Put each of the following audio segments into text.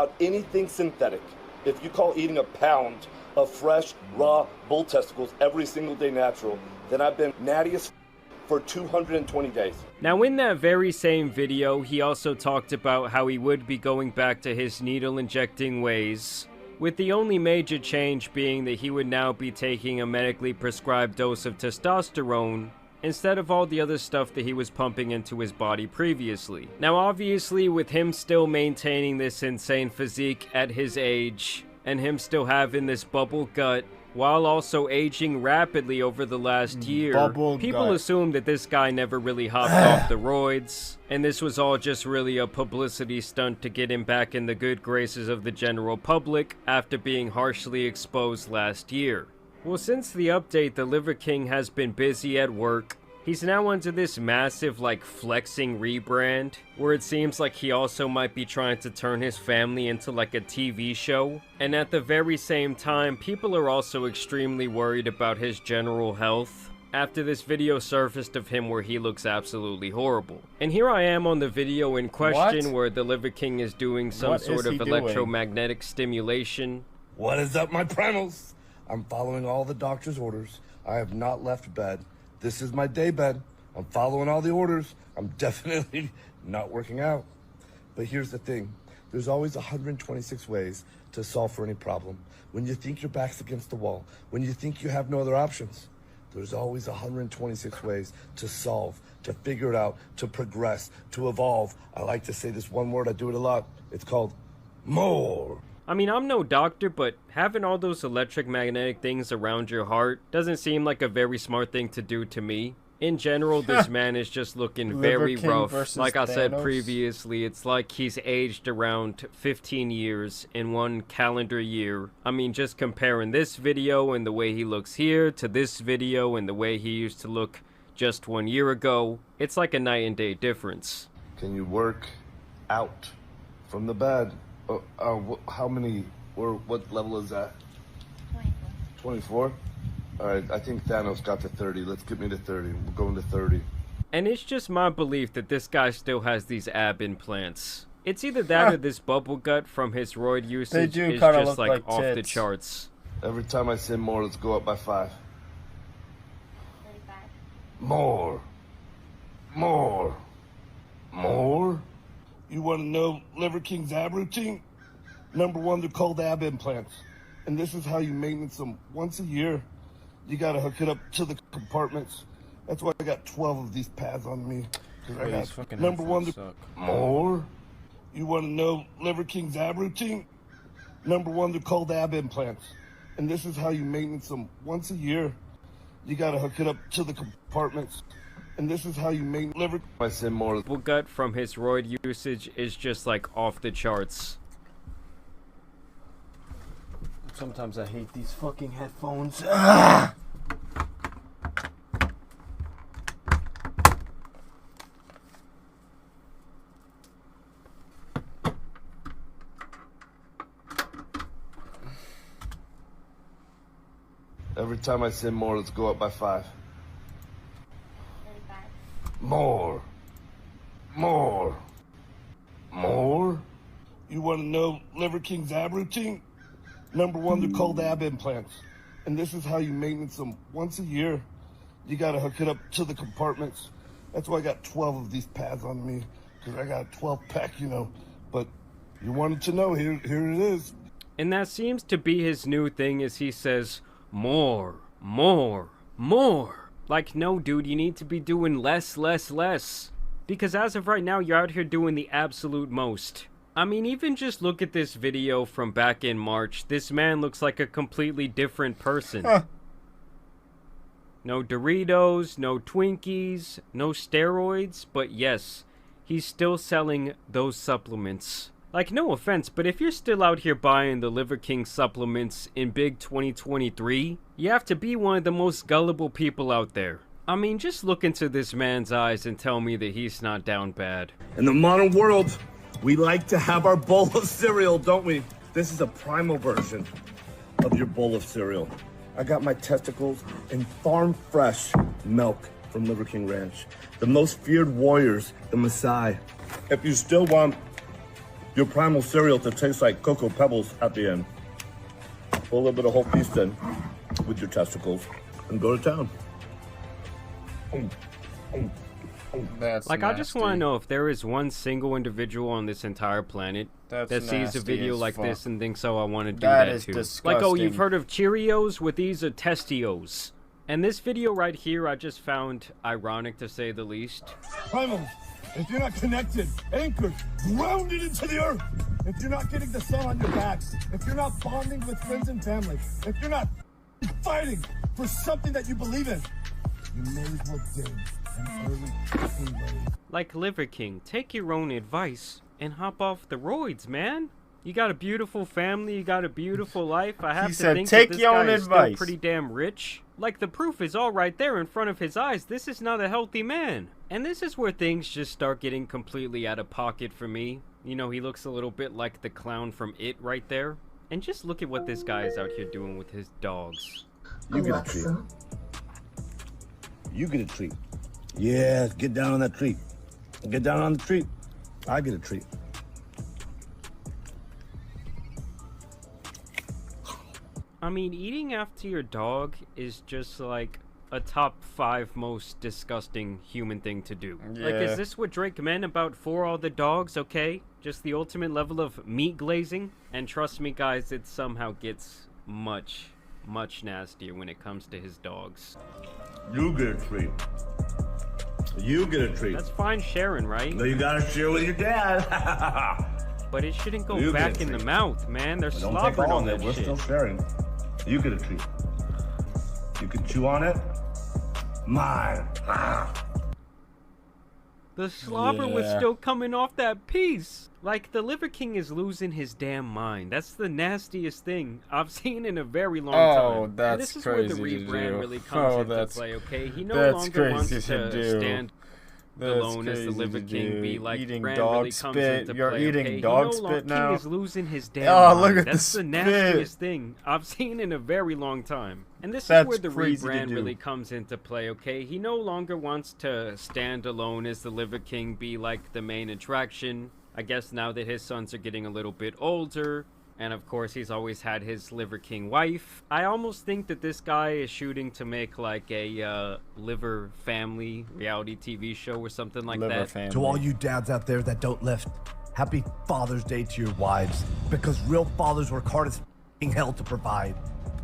without anything synthetic. If you call eating a pound of fresh, raw bull testicles every single day natural, then I've been natty as for 220 days. Now in that very same video, he also talked about how he would be going back to his needle injecting ways, with the only major change being that he would now be taking a medically prescribed dose of testosterone instead of all the other stuff that he was pumping into his body previously. Now obviously, with him still maintaining this insane physique at his age, and him still having this bubble gut, while also aging rapidly over the last year, people assume that this guy never really hopped off the roids, and this was all just really a publicity stunt to get him back in the good graces of the general public after being harshly exposed last year. Well, since the update, the Liver King has been busy at work. He's now under this massive, like, flexing rebrand, where it seems like he also might be trying to turn his family into, like, a TV show. And at the very same time, people are also extremely worried about his general health, after this video surfaced of him where he looks absolutely horrible. And here I am on the video in question where the Liver King is doing some sort of electromagnetic stimulation. What is up, my primals? I'm following all the doctor's orders. I have not left bed. This is my day bed. I'm following all the orders. I'm definitely not working out. But here's the thing. There's always 126 ways to solve for any problem. When you think your back's against the wall, when you think you have no other options, there's always 126 ways to solve, to figure it out, to progress, to evolve. I like to say this one word. I do it a lot. It's called more. I mean, I'm no doctor, but having all those electromagnetic things around your heart doesn't seem like a very smart thing to do to me. In general, this man is just looking very rough. Like I said previously, it's like he's aged around 15 years in one calendar year. I mean, just comparing this video and the way he looks here to this video and the way he used to look just 1 year ago, it's like a night and day difference. Can you work out from the bed? How many, or what level is that? 24. 24? All right, I think Thanos got to 30. Let's get me to 30. We're going to 30. And it's just my belief that this guy still has these ab implants. It's either that or this bubble gut from his roid usage is just like off the charts. Every time I say more, let's go up by 5. 35. More. More. More? You want to know Liver King's ab routine? Number 1, they're called ab implants. And this is how you maintenance them once a year. You got to hook it up to the compartments. That's why I got 12 of these pads on me. Number 1, more? You want to know Liver King's ab routine? Number 1, they're called ab implants. And this is how you maintenance them once a year. You got to hook it up to the compartments. And this is how you make liver. I say more. Bubble gut from his roid usage is just like off the charts. Sometimes I hate these fucking headphones. Every time I say more, let's go up by 5. 35. More. More. More? You want to know Liver King's ab routine? Number 1, they're called ab implants. And this is how you maintenance them once a year. You got to hook it up to the compartments. That's why I got 12 of these pads on me. Because I got a 12-pack, you know. But you wanted to know, here it is. And that seems to be his new thing, as he says, more, more, more. Like, no, dude, you need to be doing less, less, less. Because as of right now, you're out here doing the absolute most. I mean, even just look at this video from back in March. This man looks like a completely different person. No Doritos, no Twinkies, no steroids, but yes, he's still selling those supplements. Like, no offense, but if you're still out here buying the Liver King supplements in big 2023, you have to be one of the most gullible people out there. I mean, just look into this man's eyes and tell me that he's not down bad. In the modern world, we like to have our bowl of cereal, don't we? This is a primal version of your bowl of cereal. I got my testicles in farm fresh milk from Liver King Ranch. The most feared warriors, the Maasai. If you still want your primal cereal to taste like Cocoa Pebbles at the end. Put a little bit of whole beef in with your testicles and go to town. That's Like, I just want to nasty. know if there is one single individual on this entire planet That's that sees a nasty video as like fuck. this and thinks, oh, I want to do That that is too. disgusting. Like, oh, you've heard of Cheerios? Well, these are Testios. And this video right here, I just found ironic to say the least. Primals, if you're not connected, anchored, grounded into the earth, if you're not getting the sun on your back, if you're not bonding with friends and family, if you're not fighting for something that you believe in, you may as well dig an early fucking grave. Like Liver King, take your own advice and hop off the roids, man. You got a beautiful family, you got a beautiful life. I have to said, think "Take that this your guy own is still advice." pretty damn rich. Like, the proof is all right there in front of his eyes. This is not a healthy man. And this is where things just start getting completely out of pocket for me. You know, he looks a little bit like the clown from It right there. And just look at what this guy is out here doing with his dogs. You get a treat. You get a treat. Yes, get down on that treat. Get down on the treat. I get a treat. I mean, eating after your dog is just like a top 5 most disgusting human thing to do. Like, Yeah. is this what Drake meant about For All the Dogs? Okay, just the ultimate level of meat glazing. And trust me, guys, it somehow gets much nastier when it comes to his dogs. You get a treat. You get a treat. That's fine sharing, right? No, you gotta share with your dad. But it shouldn't go You get back a in the treat. mouth, man. They're Don't take slobbering all on of it. that We're shit. still sharing. You get a treat. You can chew on it. Mine. The slobber was Yeah. still coming off that piece. Like, the Liver King is losing his damn mind. That's the nastiest thing I've seen in a very long time. And that's this is where the crazy to rebrand do. really comes Oh, into that's- play, okay? He no that's longer wants crazy to to do. stand That's alone as the crazy Liver to King do. be like Eating brand dog really comes spit. into You're play, eating okay? dog King spit now? is losing his damn Oh, mind. look at That's the the spit. nastiest thing I've seen in a very long time. And this That's is where the crazy to rebrand do. really comes into play, okay? He no longer wants to stand alone as the Liver King, be like the main attraction. I guess now that his sons are getting a little bit older, and of course he's always had his Liver King wife. I almost think that this guy is shooting to make like a Liver Family reality TV show or something like Liver that. family. To all you dads out there that don't lift, happy Father's Day to your wives, because real fathers work hard as f***ing hell to provide.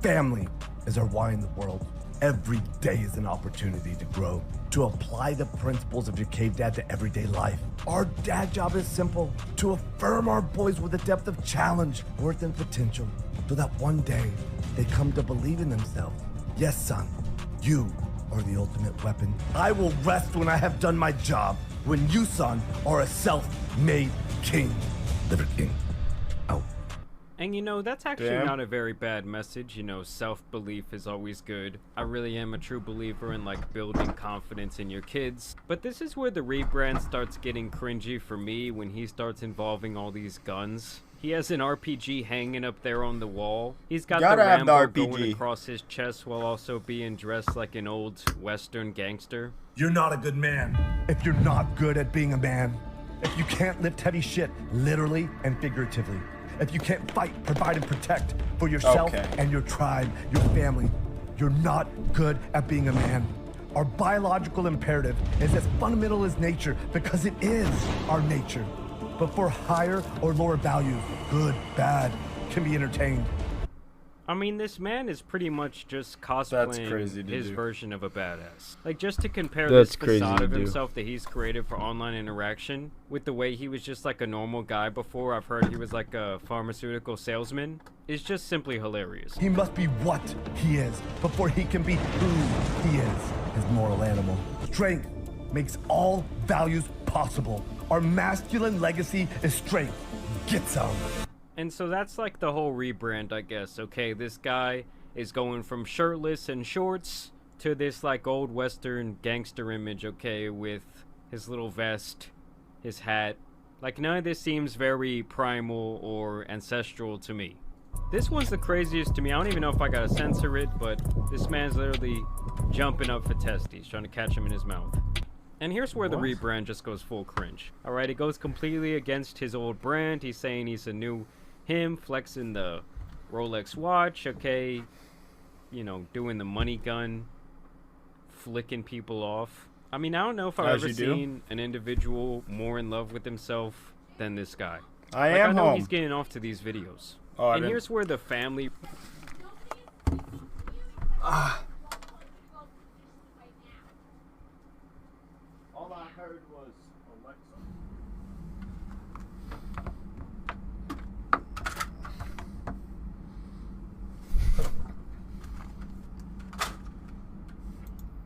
Family is our why in the world. Every day is an opportunity to grow, to apply the principles of your cave dad to everyday life. Our dad job is simple, to affirm our boys with a depth of challenge, worth, and potential, so that one day they come to believe in themselves. Yes, son, you are the ultimate weapon. I will rest when I have done my job, when you, son, are a self-made king. Liver King, out. And you know, that's actually Damn. not a very bad message. You know, self-belief is always good. I really am a true believer in like building confidence in your kids. But this is where the rebrand starts getting cringy for me, when he starts involving all these guns. He has an RPG hanging up there on the wall. He's got the Gotta have the Rambo going RPG. across his chest while also being dressed like an old Western gangster. You're not a good man if you're not good at being a man. If you can't lift heavy shit, literally and figuratively. If you can't fight, provide, and protect for yourself Okay. and your tribe, your family, you're not good at being a man. Our biological imperative is as fundamental as nature because it is our nature. But for higher or lower values, good, bad, can be entertained. I mean, this man is pretty much just That's cosplaying crazy to his do. version of a badass. Like, just to compare That's this crazy facade to of do. himself that he's created for online interaction with the way he was just like a normal guy before. I've heard he was like a pharmaceutical salesman. Is just simply hilarious. He must be what he is before he can be who he is, his moral animal. Strength makes all values possible. Our masculine legacy is strength. Get some. And so that's like the whole rebrand, I guess. Okay, this guy is going from shirtless and shorts to this like old Western gangster image, okay, with his little vest, his hat. Like, none of this seems very primal or ancestral to me. This one's the craziest to me. I don't even know if I gotta censor it, but this man's literally jumping up for testes, trying to catch him in his mouth. And here's where the What? rebrand just goes full cringe. Alright, it goes completely against his old brand. He's saying he's a new him, flexing the Rolex watch, okay, you know, doing the money gun, flicking people off. I mean, I don't know if I've As ever you do. seen an individual more in love with himself than this guy. I Like, am I know home. he's getting off to these videos. Oh, I And didn't- here's where the family... All I heard was Alexa.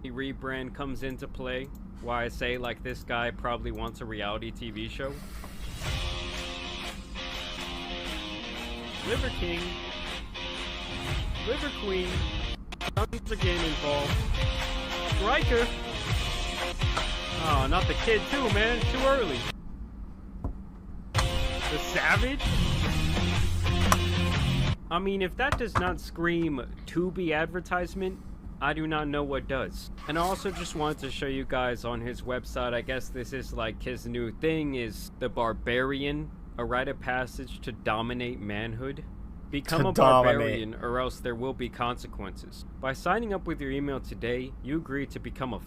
rebrand comes into play. Why I say, like, this guy probably wants a reality TV show. Liver King, Liver Queen, guns are getting involved. Striker. Oh, not the kid too, man. It's too early. The Savage. I mean, if that does not scream Tubi advertisement, I do not know what does. And I also just wanted to show you guys on his website, I guess this is like his new thing, is the Barbarian, a rite of passage to dominate manhood. Become a barbarian or else there will be consequences. By signing up with your email today, you agree to become a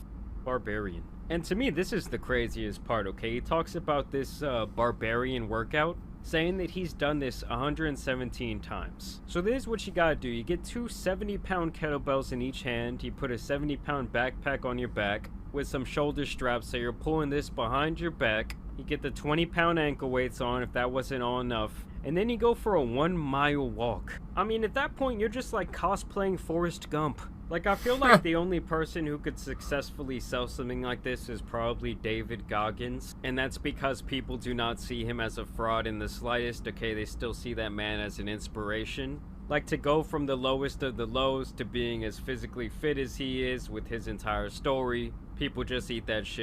barbarian. And to me, this is the craziest part, okay? He talks about this barbarian workout, saying that he's done this 117 times. So this is what you gotta do. You get two 70-pound kettlebells in each hand. You put a 70-pound backpack on your back with some shoulder straps, so you're pulling this behind your back. You get the 20-pound ankle weights on if that wasn't all enough. And then you go for a 1-mile walk. I mean, at that point, you're just like cosplaying Forrest Gump. Like, I feel like the only person who could successfully sell something like this is probably David Goggins. And that's because people do not see him as a fraud in the slightest. Okay, they still see that man as an inspiration. Like, to go from the lowest of the lows to being as physically fit as he is with his entire story, people just eat that shit